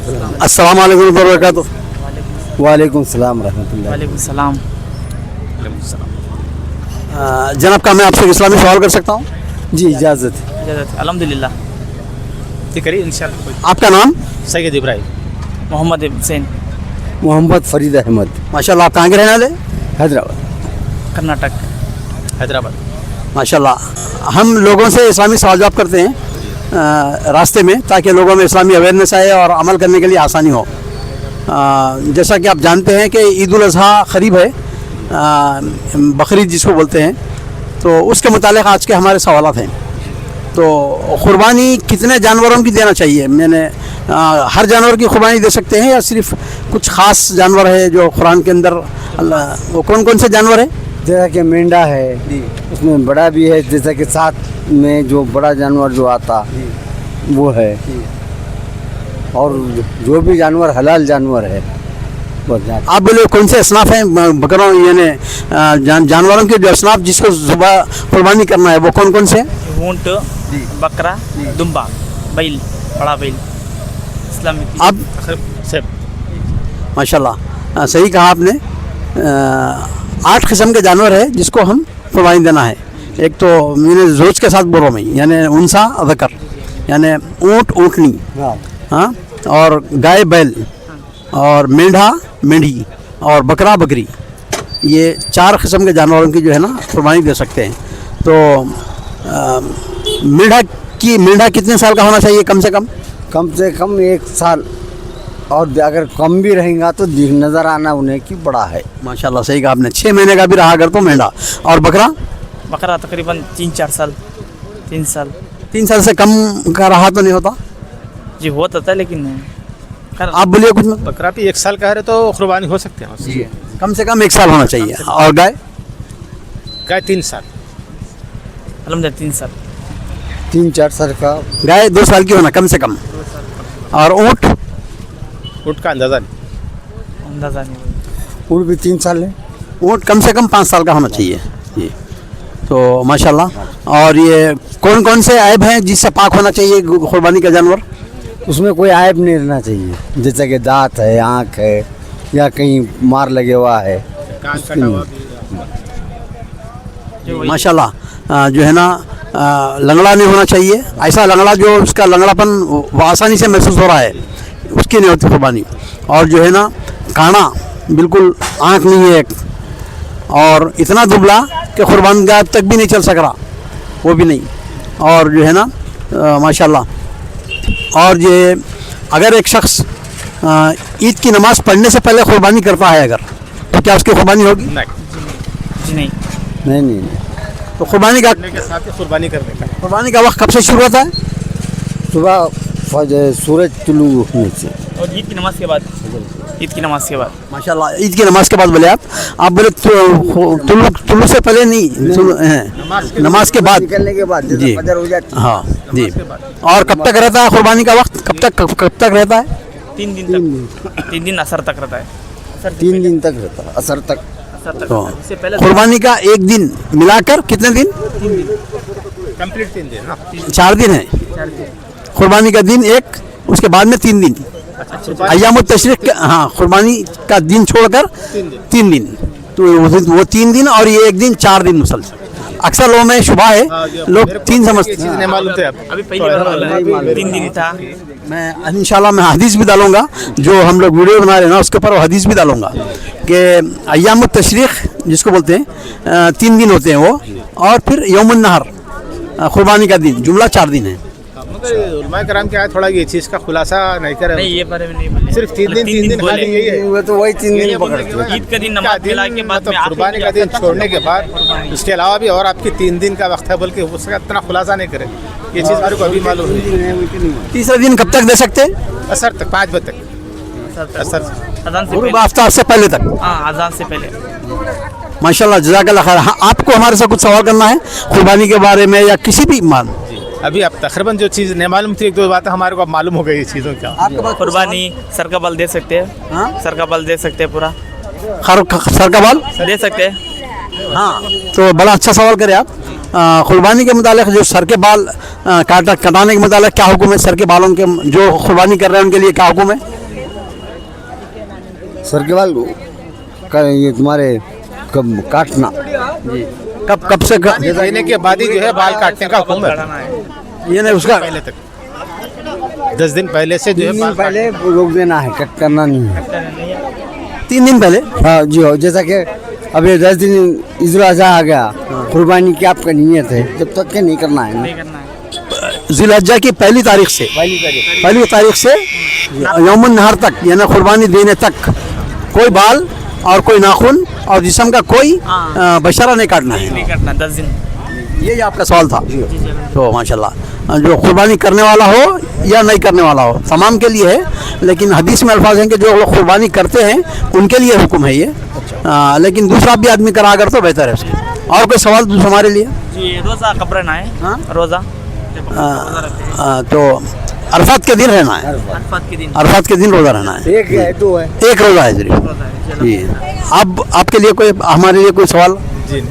अस्सलाम वालेकुम वबरकातुहू। वालेकुम सलाम रहमतुल्लाह। वालेकुम सलाम। जनाब का मैं आपसे इस्लामी सवाल कर सकता हूँ? जी इजाज़त है। इजाज़त, अल्हम्दुलिल्लाह। करिए इंशाअल्लाह। आपका नाम? सैयद इब्राहिम। मोहम्मद हुसैन, मोहम्मद फरीद अहमद, माशाल्लाह। आप कहाँ के रहने वाले? हैदराबाद। कर्नाटक। हैदराबाद। माशाल्लाह। हम लोगों से इस्लामी सवाल जवाब करते हैं रास्ते में, ताकि लोगों में इस्लामी अवेयरनेस आए और अमल करने के लिए आसानी हो। जैसा कि आप जानते हैं कि ईद उल अज़हा क़रीब है, बकरीद जिसको बोलते हैं, तो उसके मुतालिक आज के हमारे सवालात हैं। तो क़ुरबानी कितने जानवरों की देना चाहिए? मैंने हर जानवर की क़ुरबानी दे सकते हैं या सिर्फ कुछ ख़ास जानवर है जो कुरान के अंदर वो कौन कौन से जानवर है? जैसा कि मेंढा है, उसमें बड़ा भी है, जैसा कि साथ में जो बड़ा जानवर जो आता वो है, और जो भी जानवर हलाल जानवर है वो आप बोले कौन से असनाफ हैं बकरों यानी जानवरों के जो असनाफ जिसको सुबह कुर्बानी करना है वो कौन कौन से? ऊंट, बकरा, दुम्बा, बैल, बड़ा बैल। इस्लामिक। आप सब माशाल्लाह सही कहा आपने। 8 किस्म के जानवर है जिसको हम कुर्बानी देना है। एक तो मैंने जोज के साथ बोलो में यानी उनसा ज़कर यानी ऊँट ऊँटनी, हाँ, और गाय बैल, और मेंढा मेंढी, और बकरा बकरी, ये 4 किस्म के जानवरों की जो है ना कुर्बानी दे सकते हैं। तो मेंढा कितने साल का होना चाहिए कम से कम? कम से कम 1 साल, और अगर कम भी रहेगा तो नज़र आना उन्हें कि बड़ा है। माशाल्लाह सही कहा आपने। 6 महीने का भी रहा अगर तो मेंढा। और बकरा? बकरा तकरीबन 3-4 साल। 3 साल। 3 साल से कम का रहा तो नहीं होता? जी होता था लेकिन आप बोलिए कुछ मत। बकरा भी 1 साल का है तो कुर्बानी हो सकते हैं उसकी। कम से कम 1 साल होना चाहिए। और गाय? गाय 3 साल। अल्हम्दुलिल्लाह 3 साल। 3-4 साल का। गाय 2 साल की होना कम से कम। और ऊँट? ऊँट का अंदाज़ा नहीं। अंदाज़ा नहीं। ऊँट भी 3 साल है। ऊँट कम से कम 5 साल का होना चाहिए जी। तो माशाल्लाह। और ये कौन कौन से ऐब हैं जिससे पाक होना चाहिए कुर्बानी का जानवर? उसमें कोई ऐब नहीं रहना चाहिए, जैसे कि दांत है, आँख है, या कहीं मार लगे हुआ है। कान कटा हुआ भी। माशाल्लाह जो है ना लंगड़ा नहीं होना चाहिए। ऐसा लंगड़ा जो उसका लंगड़ापन वो आसानी से महसूस हो रहा है उसकी नहीं होती कुर्बानी। और जो है ना काना, बिल्कुल आँख नहीं है एक, और इतना दुबला कि कुर्बान गाय तक भी नहीं चल सक रहा, वो भी नहीं। और जो है ना माशाल्लाह। और ये अगर एक शख्स ईद की नमाज़ पढ़ने से पहले कुर्बानी करता है अगर, तो क्या उसकी कुर्बानी होगी? जी नहीं। नहीं। तो कुर्बानी का के साथ ही कुर्बानी करने का। कुर्बानी का वक्त कब से शुरू होता है? सुबह सूरज तुलू होने से। और ईद की नमाज के बाद। ईद की नमाज के बाद। माशाल्लाह ईद की नमाज के बाद बोले आप बोले तुलू से पहले नहीं, नमाज के बाद निकलने के बाद जी। फजर हो जाती है। हाँ जी। और कब तक रहता है कुर्बानी का वक्त? कब तक रहता है? 3 दिन तक। 3 दिन असर तक रहता है। 3 दिन तक रहता है, असर तक। असर तक। तो इससे पहले कुर्बानी का 1 दिन मिलाकर कितने दिन? कंप्लीट 3 दिन ना। 4 दिन है कुर्बानी का दिन एक, उसके बाद में 3 दिन अय्याम तशरीक। हाँ, कुर्बानी का दिन छोड़कर 3 दिन, तो वो 3 दिन और ये 1 दिन, 4 दिन मुसलसल। अक्सर लोगों में शुबा है, लोग 3 समझते हैं। चीज़ नहीं मालूम थे आप। अभी पहली बार बोला है 3 दिन था। मैं इंशाल्लाह मैं हदीस भी डालूंगा, जो हम लोग वीडियो बना रहे हैं ना उसके ऊपर हदीस भी डालूंगा कि अय्याम तशरीक जिसको बोलते हैं 3 दिन होते हैं वो, और फिर यौमुन नहर कुर्बानी का दिन, जुमला 4 दिन है। मगर उलमा कराम के आए थोड़ा ये चीज़ का खुलासा नहीं करे। नहीं, ये बारे में नहीं बोले। सिर्फ 3 दिन बोले। खाली यही है। वो तो वही 3 दिन पकड़ते। ईद का दिन नमाज मिला के बाद में कुर्बानी का दिन छोड़ने के बाद उसके अलावा भी और आपकी 3 दिन का वक्त है, बल्कि उसका इतना खुलासा नहीं करे। ये चीज़ मेरे को अभी मालूम नहीं। तीसरे दिन कब तक दे सकते हैं? असर तक 5 बजे तक। असर अजान से गुरूब पहले। आफ्ताब से पहले तक। हाँ, अजान से पहले। माशाल्लाह जज़ाकल्लाह खैर। हाँ, आपको हमारे से कुछ सवाल करना है कुर्बानी के बारे में या किसी भी मान? अभी अब तकरीबन जो चीज़ नहीं मालूम थी, 1-2 बातें हमारे को अब मालूम हो गई चीज़ों का। आपके पास कुर्बानी सर का बल दे सकते हैं। हाँ? सर का बल दे सकते हैं पूरा। सर का बाल दे सकते हैं। हाँ, तो बड़ा अच्छा सवाल करें आप। कुर्बानी के मुतालिक जो सर के बाल कटाने के मुतालिक क्या हुक्म है? सर के बालों के जो कुर्बानी कर रहे हैं उनके लिए क्या हुक्म है? सर के बाल ये तुम्हारे काटना कब से देने के बाद ही जो है बाल काटने का हुक्म है ये नहीं उसका पहले तक 10 दिन पहले से जो है 3 दिन बाल पहले रोक देना है, कट करना नहीं है। 3 दिन पहले हाँ जी हो, जैसा कि अभी 10 दिन ईद उल अज़हा आ गया, कुर्बानी की आपका नियत है, जब तक के नहीं करना है ना। ज़िलहज्जा की पहली तारीख से यौमुन नहर तक यानी कुर्बानी देने तक कोई बाल और कोई नाखून और जिस्म का कोई बशरा नहीं काटना है। नहीं करना 10 दिन। यही आपका सवाल था। तो माशाल्लाह जो कुर्बानी करने वाला हो या नहीं करने वाला हो तमाम के लिए है, लेकिन हदीस में अल्फाज हैं कि जो लोग कुर्बानी करते हैं उनके लिए हुक्म है ये। लेकिन दूसरा भी आदमी करा अगर तो बेहतर है उसके। और कोई सवाल हमारे लिए? जी रोज़ा कब रहना है? हाँ? रोज़ा तो अरफात के दिन रहना है, अरफात के दिन। अरफात के दिन रोज़ा रहना है। एक है, 2 है। एक रोज़ा है सिर्फ जी। अब आपके लिए कोई हमारे लिए कोई सवाल? जी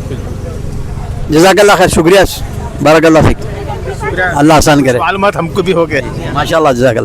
जज़ाकल्लाह खैर, शुक्रिया, बारकल्लाह फिक, शुक्रिया। अल्लाह आसान करे। मालूमात हमको भी हो गए। माशाल्लाह, जज़ाकल्लाह।